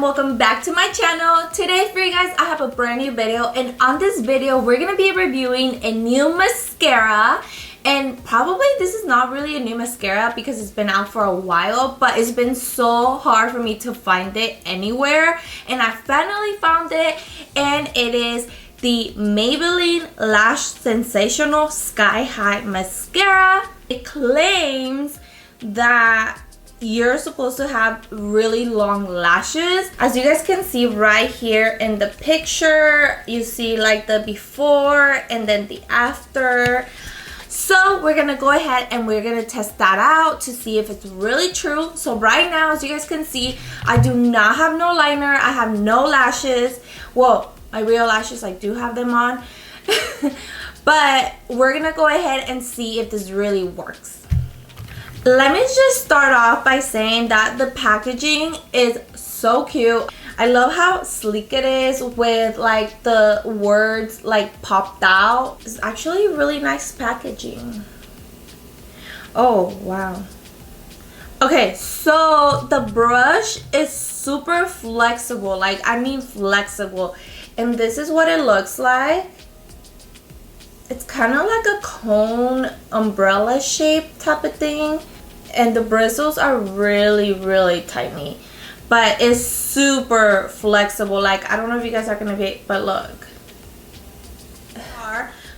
welcome back to my channel. Today for you guys I have a brand new video, and on this video we're gonna be reviewing a new mascara. And probably this is not really a new mascara because it's been out for a while, but it's been so hard for me to find it anywhere, and I finally found it, and it is the Maybelline Lash Sensational Sky High Mascara. It claims that you're supposed to have really long lashes. As you guys can see right here in the picture, you see like the before and then the after. So we're gonna go ahead and we're gonna test that out to see if it's really true. So right now, as you guys can see, I do not have no liner. I have no lashes. Well, my real lashes, I do have them on. But we're gonna go ahead and see if this really works. Let me just start off by saying that the packaging is so cute. I love how sleek it is with like the words like popped out. It's actually really nice packaging. Oh wow. Okay, so the brush is super flexible, like I mean flexible, and this is what it looks like. It's kind of like a cone umbrella shape type of thing, and the bristles are really tiny, but it's super flexible. Like I don't know if you guys are gonna be, but look.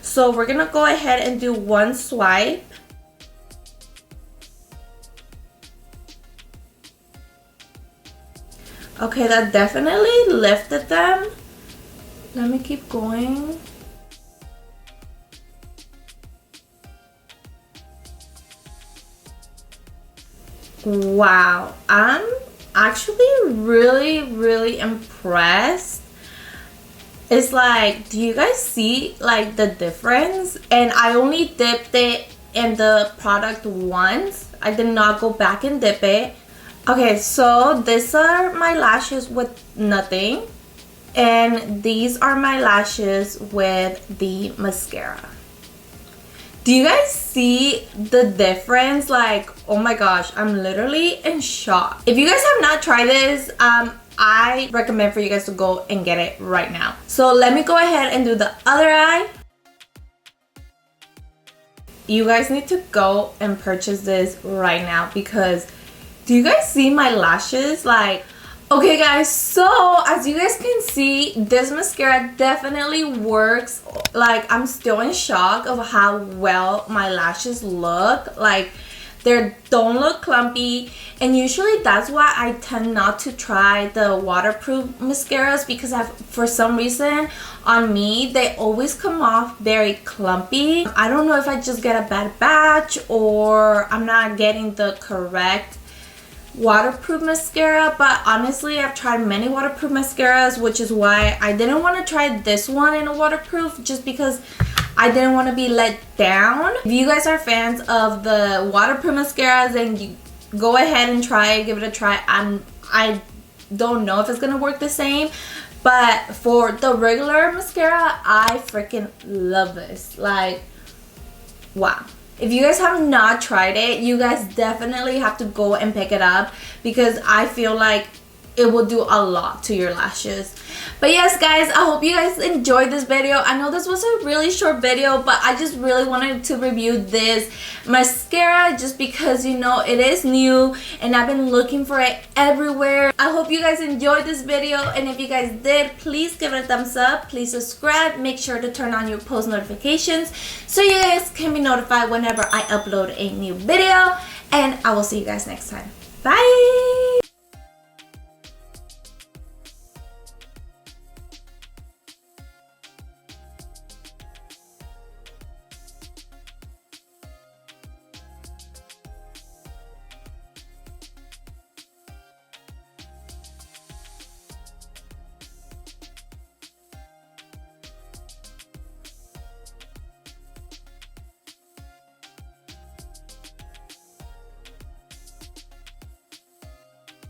So we're gonna go ahead and do one swipe. Okay, that definitely lifted them. Let me keep going. Wow, I'm actually really impressed. It's like, do you guys see like the difference? And I only dipped it in the product once. I did not go back and dip it. Okay, so these are my lashes with nothing, and these are my lashes with the mascara. Do you guys see the difference? Like, oh my gosh, I'm literally in shock. If you guys have not tried this, I recommend for you guys to go and get it right now. So let me go ahead and do the other eye. You guys need to go and purchase this right now, because do you guys see my lashes? Like, okay guys, so as you guys can see, this mascara definitely works. Like, I'm still in shock of how well my lashes look. Like, they don't look clumpy, and usually that's why I tend not to try the waterproof mascaras, because for some reason on me they always come off very clumpy. I don't know if I just get a bad batch or I'm not getting the correct waterproof mascara, but honestly I've tried many waterproof mascaras, which is why I didn't want to try this one in a waterproof, just because I didn't want to be let down. If you guys are fans of the waterproof mascaras, then you go ahead and try it, give it a try. I don't know if it's gonna work the same, but for the regular mascara, I freaking love this. Like, wow. If you guys have not tried it, you guys definitely have to go and pick it up, because I feel like it will do a lot to your lashes. But yes guys, I hope you guys enjoyed this video. I know this was a really short video, but I just really wanted to review this mascara just because, you know, it is new and I've been looking for it everywhere. I hope you guys enjoyed this video, and if you guys did, please give it a thumbs up. Please subscribe. Make sure to turn on your post notifications so you guys can be notified whenever I upload a new video, and I will see you guys next time. Bye!